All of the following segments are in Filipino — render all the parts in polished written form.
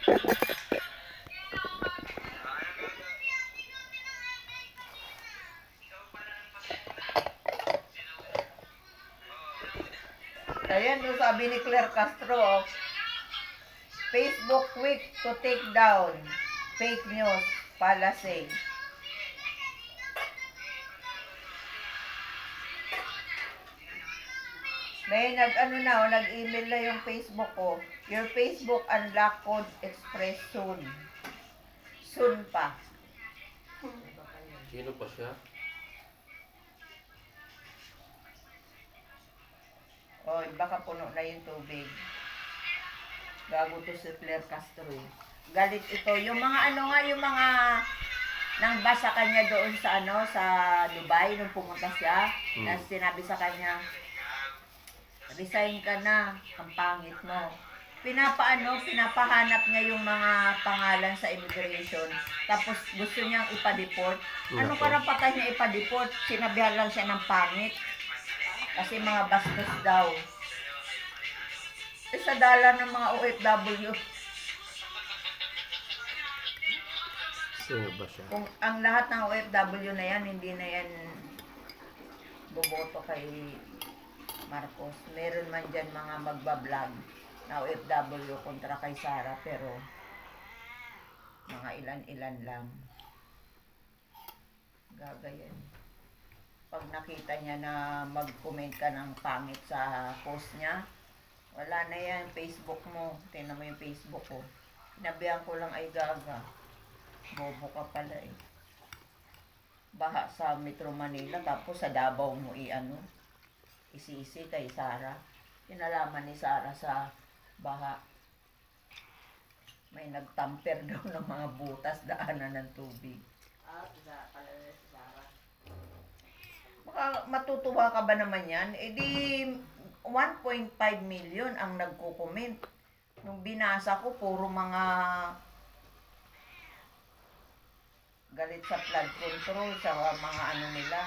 Ayan, no, sabi ni Claire Castro, oh, Facebook quick to take down fake news, Palasay. May nag-email na yung Facebook ko. Your Facebook unlock code express soon. Soon pa. Sino pa siya? O, baka puno na yung tubig. Gago to si Claire Castro eh. Galit ito. Yung mga yung mga nang basa kanya doon sa sa Dubai nung pumunta siya. Na sinabi sa kanya, resign ka na, ang pangit mo. Pinapahanap niya yung mga pangalan sa immigration. Tapos gusto niyang ipa-deport. Ano karapatan niya ipa-deport? Sinabihan lang siya ng pangit. Kasi mga bastos daw. Sa dala ng mga OFW. Sino ba siya? Kung ang lahat ng OFW na yan, hindi na yan boboto kay Marcos. Meron man dyan mga magbablog na OFW kontra kay Sara, pero mga ilan-ilan lang. Gagayan. Pag nakita niya na mag-comment ka ng pangit sa post niya, wala na yan, Facebook mo. Tingnan mo yung Facebook ko. Sinabihan ko lang ay gaga. Bobo ka pala eh. Baha sa Metro Manila, tapos sa Davao mo isisi kay Sara. Kinalaman ni Sara sa baha. May nagtamper daw ng mga butas, daanan ng tubig. Baka matutuwa ka ba naman yan? E di 1.5 million ang nagko-comment. Nung binasa ko, puro mga galit sa flood control, sa mga nila.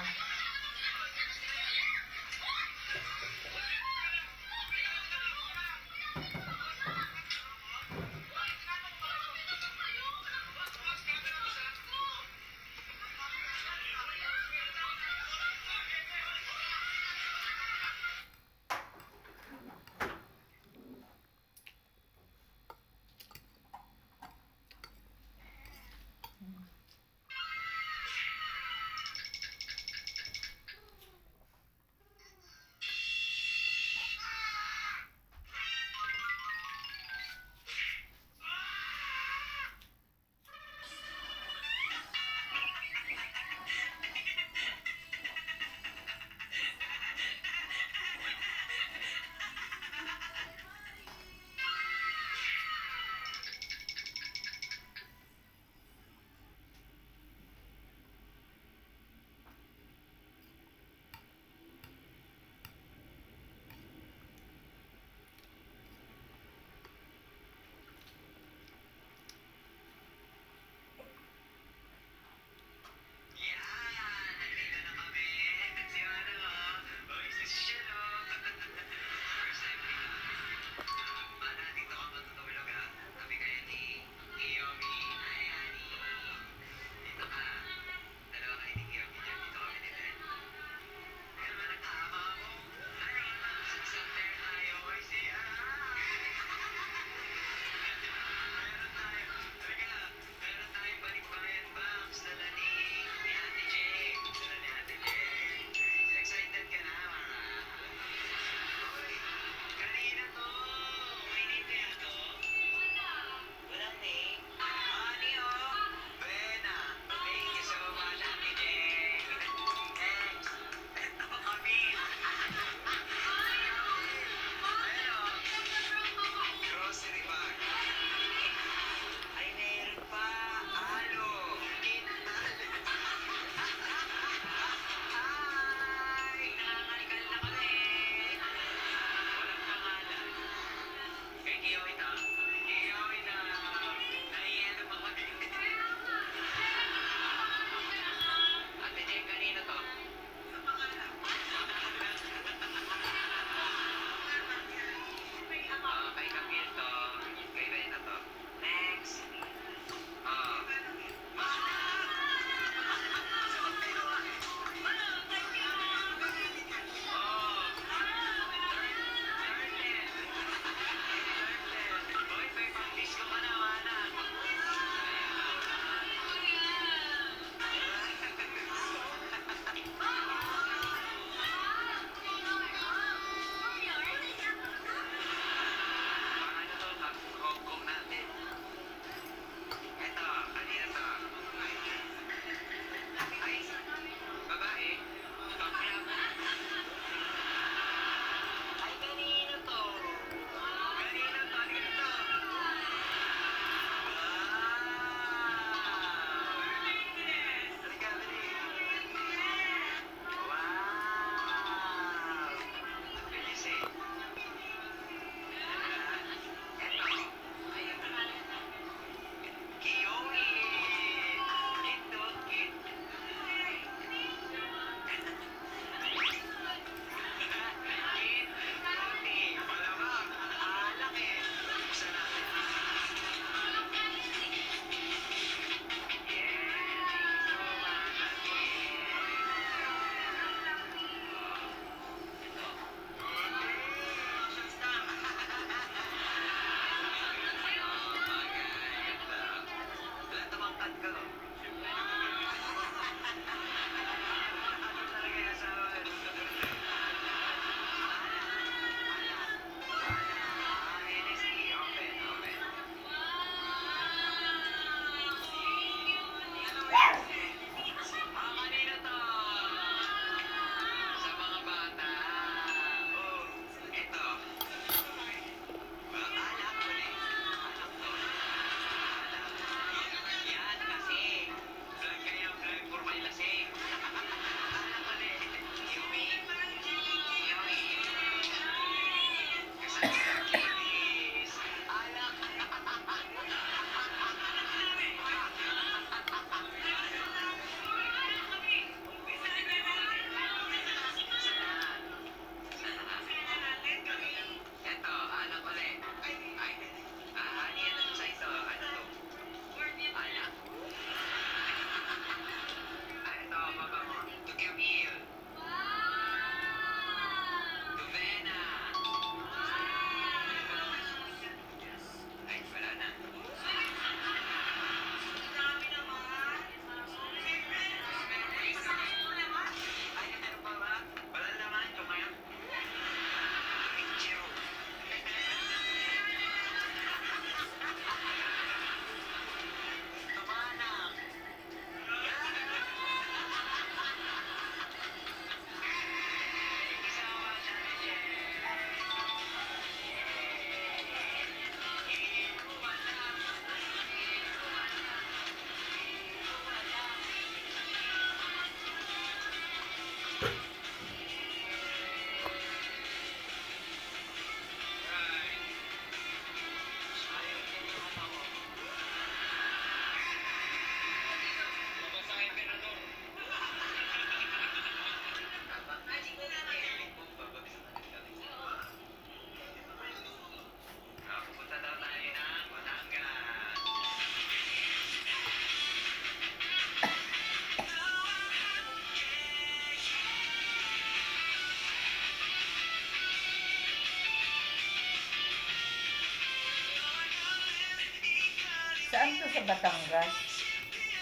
Saan to sa Batangas?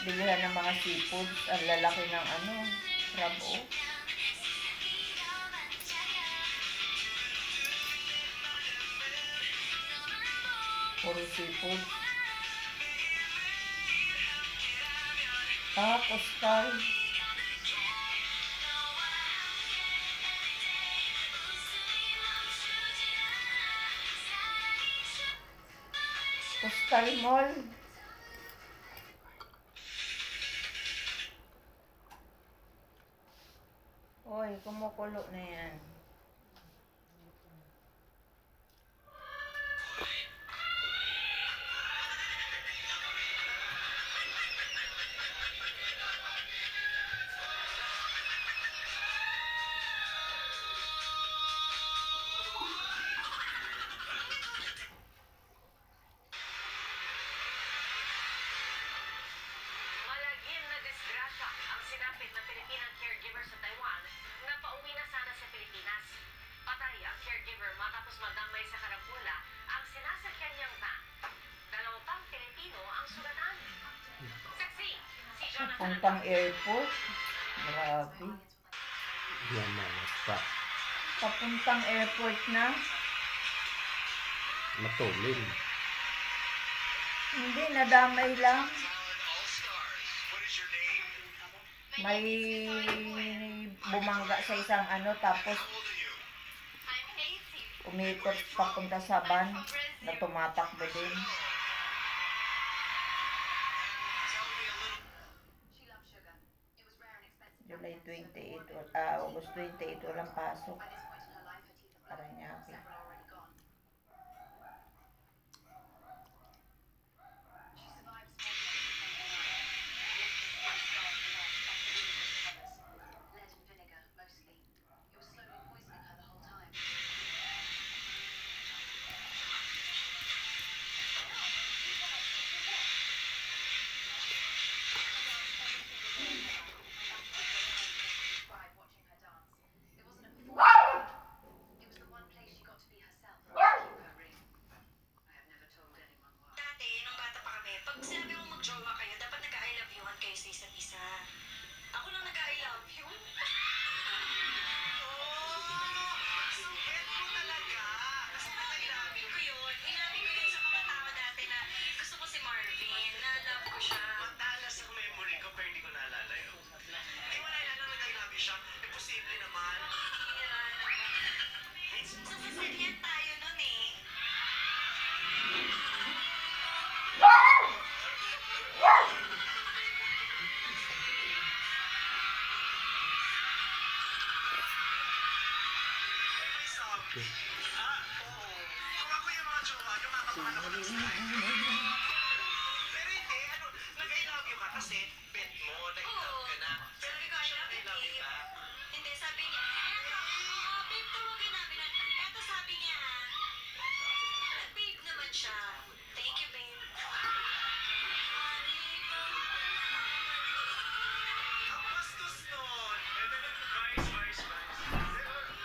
Bilihan ng mga seafoods. Ang lalaki ng ano, crab oh. Puro seafood. Ah, postal. Postal Mall. Hoy, kumukulo na yan. Malagim na disgrasya ang sinapit ng Pilipinang caregiver sa Taiwan na pauwi na sana sa Pilipinas. Patay ang caregiver matapos madamay sa karambula ang sinasakyan niyang van. 2 pang Pilipino ang sugatan. Saksi, si Jonathan Puntang airport. Grabe. Yan na, stop. Papuntang airport na. Matulin. Hindi, nadamay lang. May bumangga sa isang ano, tapos umikot papunta sa van na tumatakbo din. July 28, August 28, walang pasok. Paranaque. Dati, nung bata pa kami, pag sinabi mong mag-jowa kayo, dapat nag-I love you-an kayo sa isa't isa. Ako lang nag-I love you. Sweet mo talaga. Kasi nag-I love you ko yun. Inamin ko yun sa mga tao dati na gusto ko si Marvin, na love ko siya. Matalas sa memory ko pero hindi ko naalala yun. Hindi mo naalala na I love you siya? Imposible naman. So, sasakyan tayo nun eh. May sabi. Oo. Kung ako yung mga jowa, yung makapahan ako ng style. Pero hindi, nag-I love you ka kasi bet mo, nag-love ka na. Pero Sabi ko, hindi I siya love you, nag-I love you babe. ka. Hindi, sabi niya, babe, tawagin namin na. Eto sabi niya, babe naman siya. Thank you, babe. Ang bastos nun. Vice.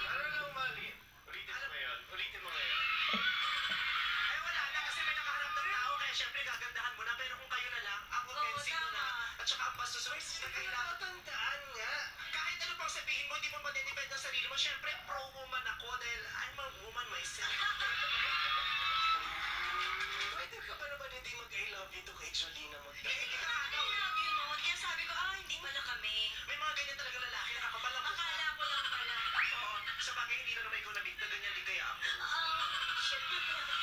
Ano lang mali? Ulitin mo ngayon. Ay wala na kasi may nakaharap ng tao kaya syempre gagandahan mo na pero kung kayo na lang, ang offensive mo na at saka ang bastos mo, kailangan tandaan nga. Kahit ano pang sabihin mo, hindi mo madedepend ang sarili mo. Syempre pro-woman ako dahil I'm a woman myself. Pwede ka ba naman hindi mag-I love you to kay Jolina mo? I love you noon. Kaya sabi ko, hindi pala kami. May mga ganyan talaga lalaki nakakapalang mo. Akala ko lang pala. Oo, sa bagay hindi na naman ikaw nabit na ganyan din kaya ako. Shit.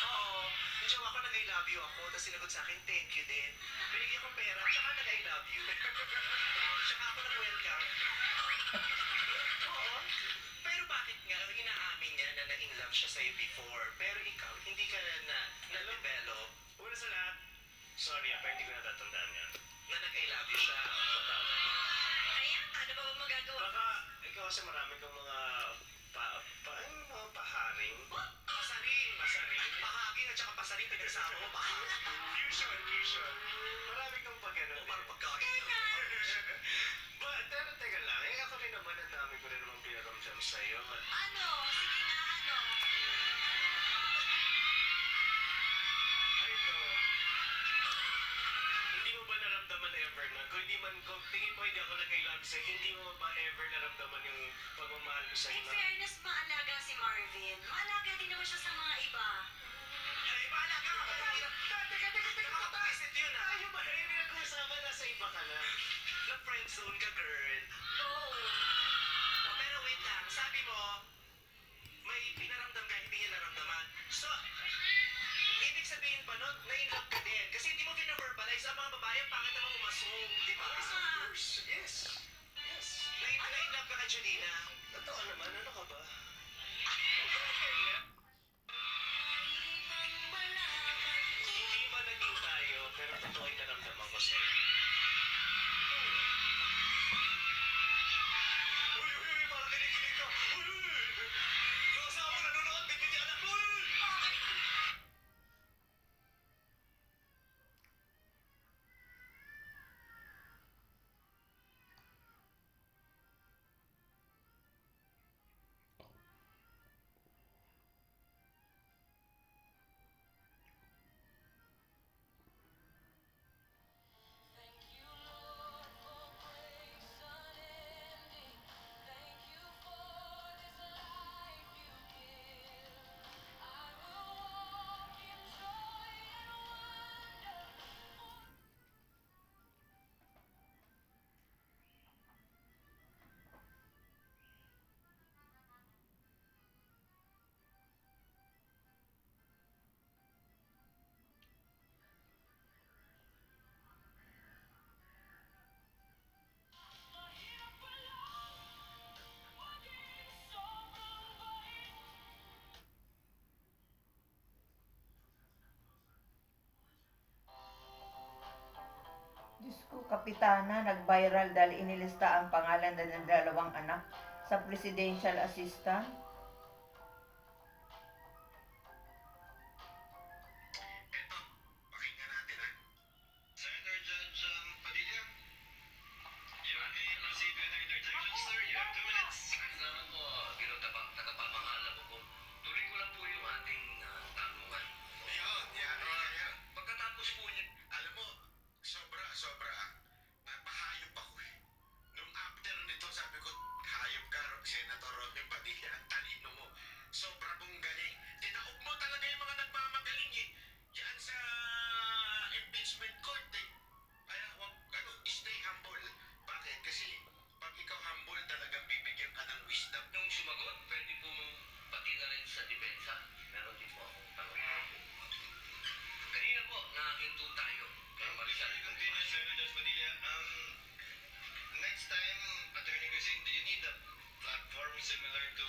Oo, yung jowa ko nag-I love you ako, tapos sinagot sa akin, thank you din. Binigyan ko pera, tsaka nag-I love you. Tsaka ako nag-welcome. Oo, pero bakit nga inaamin niya na na-in love siya sa'yo before, pero ikaw, hindi ka na-develop? Una sa lahat, sorry pero hindi ko natatandaan yan. Na nag-I love you siya. Ayan, ano ba magagawa? Baka ikaw kasi marami kang mga mga paharing. Pasaring. Pahaging at saka pasaring pinagsama mo ba? Fusion. Marami kang pag-ano. O parang pagkain. But, pero teka lang, ako rin naman ang dami ko rin naman pinaramdam sa'yo. Ano? Sige nga, ano? Ay, ito. sa'yo, hindi mo ba ever naramdaman yung pagmamahal ko sa'yo In na... fairness, maalaga si Marvin. Maalaga din naman siya sa mga iba. Ay, bahala ka! Teka, nakapag-isip yun ah! Ayaw ba? Eh, pinag-uusapan na sa iba ka na. Na-friendzone ka, girl. Oo. Oh, pero wait lang, sabi mo, may pinaramdam ka, hindi niya naramdaman. So, ibig sabihin pa nun, na-inlove ka din. Kasi hindi mo pinaverbalize ang mga babae, pangit naman umasong, di ba? Yes, ma. Yes. Yes. Na-inlove ka kay Julina. Totoo naman, ano ka ba? Hindi ba naging tayo, pero totoo yung naramdaman ko sa'yo. Uy, uy, uy, parang kinikilig ka. Uy, uy, uy. Yung asawa mo nanonood, bigyan niya anak mo. Uy, uy. Diyos ko, Kapitana, nag-viral dahil inilista ang pangalan ng dalawang anak sa presidential assistant. Eto, pakinggan natin ha. Senator Judge Padilla, you may proceed with your interjection, sir. You have 2 minutes. Salamat po, tagapamahala po. Tuloy ko lang po yung ating tanungan. Ayun, yan. Pagkatapos po niya, Alam mo, sobra. Napahayop ako eh. Nung after nito, sabi ko, hayop ka, Senator Rodney Padilla, ang talino mo. Sobra mong galing. Tinaob mo talaga yung mga nagmamagaling eh. Yan sa impeachment court eh. Kaya wag, stay humble. Bakit? Kasi pag ikaw humble talagang bibigyan ka ng wisdom. nung sumagot, pwede po pati na rin sa depensa. Meron din po akong tanong. Kanina po, nakakinto tayo. Kaya Before we continue, Senator Judge Padilla, next time, Attorney Christine, do you need a platform similar to,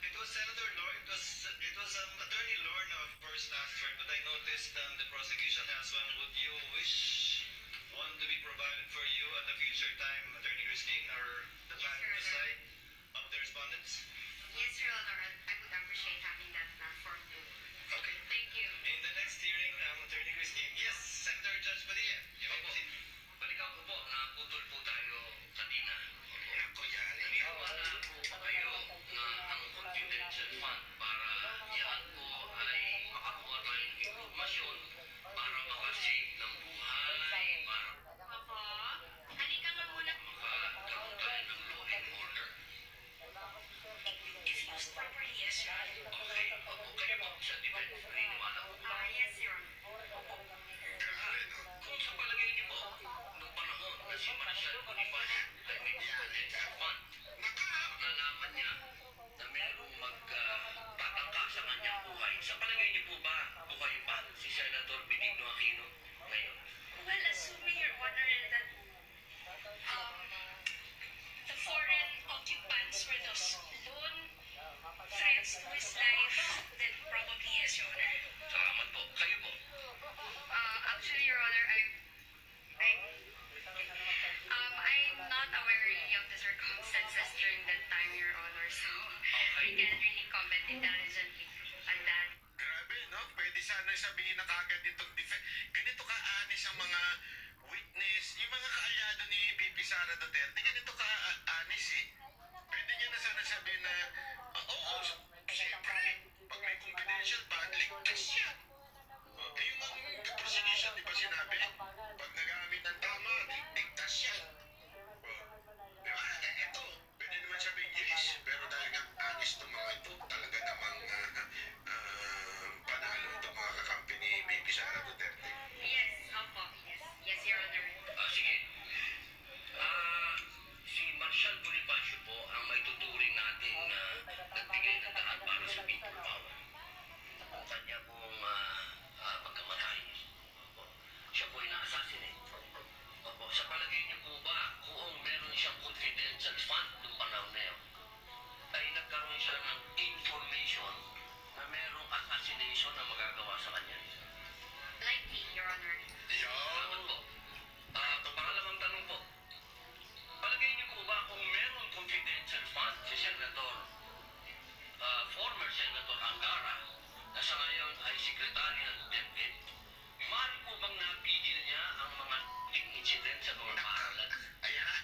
it was Senator Lord, it was Attorney Lorna of first asked for it, but I noticed the prosecution has one. Would you wish one to be provided for you at a future time, Attorney Christine, or the Yes, panel Your Honor. side of the respondents? Yes, Your Honor. I would appreciate having that platform too. Okay. Thank you. In the next hearing, Attorney Christine, yes, Senator Judge Padilla, you may proceed. Balikan ko po, naputol po tayo kanina. Ako yan. Naniniwala po ba kayo na ang confidential fund para yan po ay makakuha tayong impormasyon para makasave ng buhay, para Opo. Halika nga muna. makakaroon tayo ng law and order? If used properly, yes, Your Honor. Okay, opo kayo po sa defense. Naniniwala po. Yes, Your Honor. Kung sa palagay niyo po, nung panahon na si Marshal Bonifacio ay may confidential fund, nalaman niya na mayroong magtatangka sa kanyang buhay. Sa palagay niyo po ba, buhay pa si Senator Benigno Aquino ngayon? Well, assuming, Your Honor, that the foreign occupants were those lone threats to his life, then probably yes, Your Honor. Salamat po. Kayo po. Actually, Your Honor, I'm not aware really of the circumstances during that time, Your Honor, so I can't really comment intelligently on that. Grabe, no? Pwede sana sabihin na kagad itong defense. Ganito ka-anis ang mga witness, yung mga kaalyado ni VP Sara Duterte, ganito ka-anis eh. Pwede niya na sana sabihin na, oo, siyempre, pag may confidential fund, ligtas yan. Yung prosecution, di ba sinabi, pag nagamit ng tama, pag-aari ng Duterte? Maaari po bang napigil niya ang mga incident sa mga paaralan? Ayan na.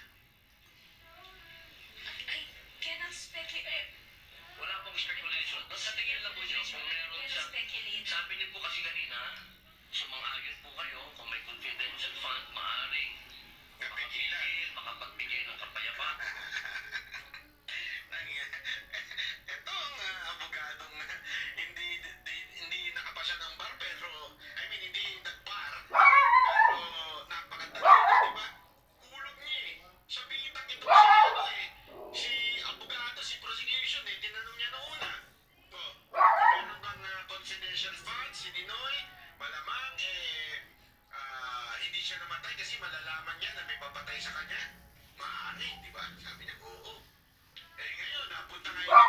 I cannot speculate. Wala pong speculation. Sa tingin lang po niyo, kung meron siya, Speculate. sabi niyo po kasi kanina, sumang-ayon po kayo kung may confidential fund, maaaring makapigil, makapagbigay ng kapayapaan. Ito ang abogadong hindi nakapasya ng bar pero hindi nag-bar pero napakatagal, di ba? Kulog niya eh. Sabihin na ito si abogado, si prosecution tinanong niya noong una. Meron kang confidential funds, si Ninoy, malamang hindi siya namatay kasi malalaman niya na may papatay sa kanya. Maaari, di ba? Sabi niya, oo. Ngayon, napunta ngayon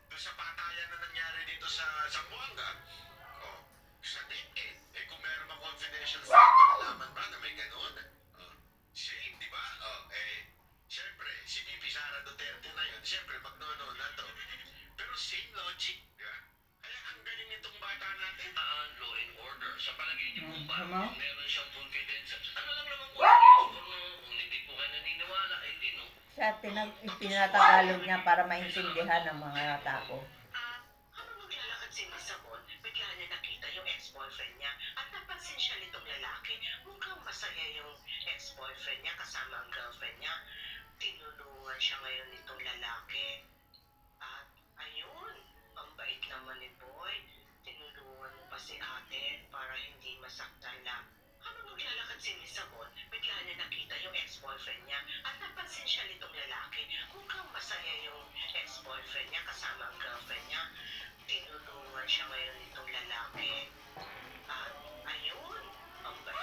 doon sa patayan na nangyari dito sa Zamboanga. Sa DepEd. Kung meron mga confidential fund, malalaman ba na may ganun? Same, di ba? Siyempre, si VP Sara Duterte na yun. Siyempre, magnono na to. Pero same logic, di ba? Kaya ang galing nitong bata natin. Law and order. Sa palagay niyo po ba, Tama. kung meron siyang confidential, ano lang naman po, kung hindi po kayo naniniwala, hindi no. Siya, tinatagalog niya para maintindihan ng mga tao. Habang maglalakad si Miss Sabon, bigla niya nakita yung ex-boyfriend niya at napansin siya nitong lalaki. Mukhang masaya yung ex-boyfriend niya kasama ang girlfriend niya. Tinulungan siya ngayon nitong lalaki. At ayun, ang bait naman ni Boy. Tinulungan mo pa si ate para hindi masaktan lang. Habang maglalakad si Miss Sabon, bigla niya nakita yung ex-boyfriend niya at napansin siya nitong lalaki. Mukhang masaya yung ex-boyfriend niya kasama ang girlfriend niya. Tinulungan siya ngayon nitong lalaki. At ayun, ang bait.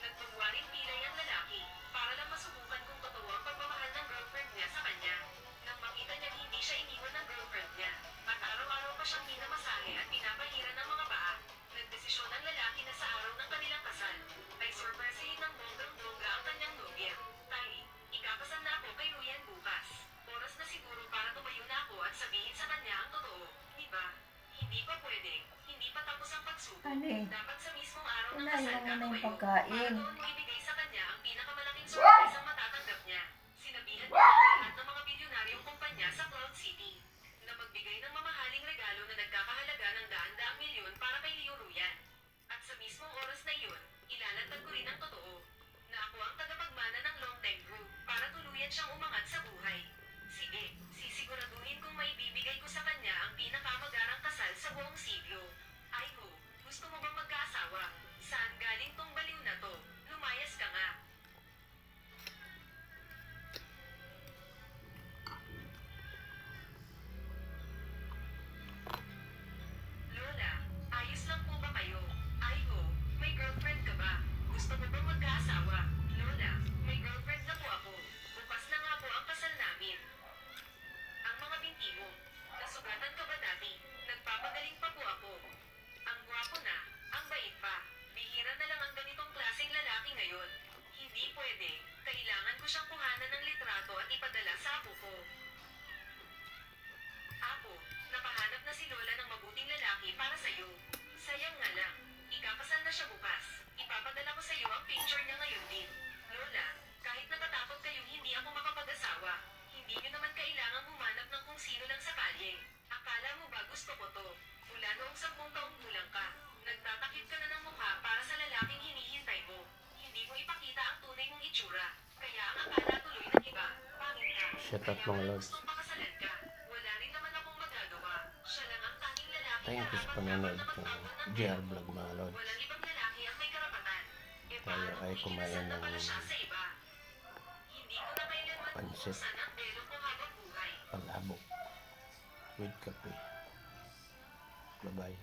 Nagpagwaring pilay ang lalaki para lang masubukan kung totoo ang pagmamahal ng girlfriend niya sa kanya. Nang makita niyang hindi siya iniwan ng girlfriend niya at araw-araw pa siyang pinamasahe at pinapahiran ng mga paa, nagdesisyon ang lalaki na sa araw ng kanilang kasal ay sorpresahin ng bonggang-bongga ang kanyang nobya. Tay, ikakasal na ako kay Ruyan bukas. Oras na siguro para tumayo na ako at sabihin sa kanya ang totoo. Diba? Hindi pa pwede. Hindi pa tapos ang pagsubok. Ano eh? Dapat sa mismong araw ng Unahin kasal mo ka muna yung tumayo. pagkain. Para doon mo ibigay sa kanya ang pinakamalaking surprise ang matatanggap niya. Sinabihan niya ang lahat ng mga bilyonaryong kumpanya sa Cloud City na magbigay ng mamahaling regalo na nagkakahalaga ng daan-daang milyon para kay Leo Ruyan. At sa mismong oras na iyon, ilalatag ko rin ang totoo na ako ang tagapagmana ng Long Time Group para tuluyan siyang umangat sa buhay. Sige, sisiguraduhin kong maibibigay ko sa kanya ang pinakamagarang kasal sa buong siglo. Ay ho, gusto mo bang magkaasawa? Saan galing tong baliw na to? Lumayas ka nga. Lola, ayos lang po ba kayo? Ay ho, may girlfriend ka ba? Gusto mo bang magkaasawa? Lola, may girlfriend na po ako. Bukas na nga po ang kasal namin. Ang mga binti mo, nasugatan ka ba dati? Nagpapagaling pa po ako. Ang gwapo na, ang bait pa. Bihira na lang ang ganitong klaseng lalaki ngayon. Hindi pwede, kailangan ko siyang kuhanan ng litrato at ipadala sa apo ko. Apo, napahanap na si Lola ng mabuting lalaki para sa'yo. Sayang nga lang, ikakasal na siya bukas. Ipapadala ko sa'yo ang picture niya ngayon din. Lola, kahit natatakot kayong hindi ako makapag-asawa, hindi niyo naman kailangang humanap ng kung sino lang sa kalye. Akala mo ba gusto ko to? Mula noong 10 taong gulang ka, nagtatakip ka na ng mukha para sa lalaking hinihintay mo. Hindi mo ipakita ang tunay mong itsura. Kaya ang akala tuloy ng iba, pangit ka. Shut up, Kaya mga nga lods. gustong pakasalan ka. Wala rin naman akong magagawa. Siya lang ang tanging lalaki Thank you sa panonood ko. JR Vlog, mga lods. Walang ibang lalaki ang may karapatan. Tayo ay kumain ng Siya sa iba. Hindi ko na kailanman pansit. buksan ang pelo ko habang buhay. Palabok with kape. Bye-bye.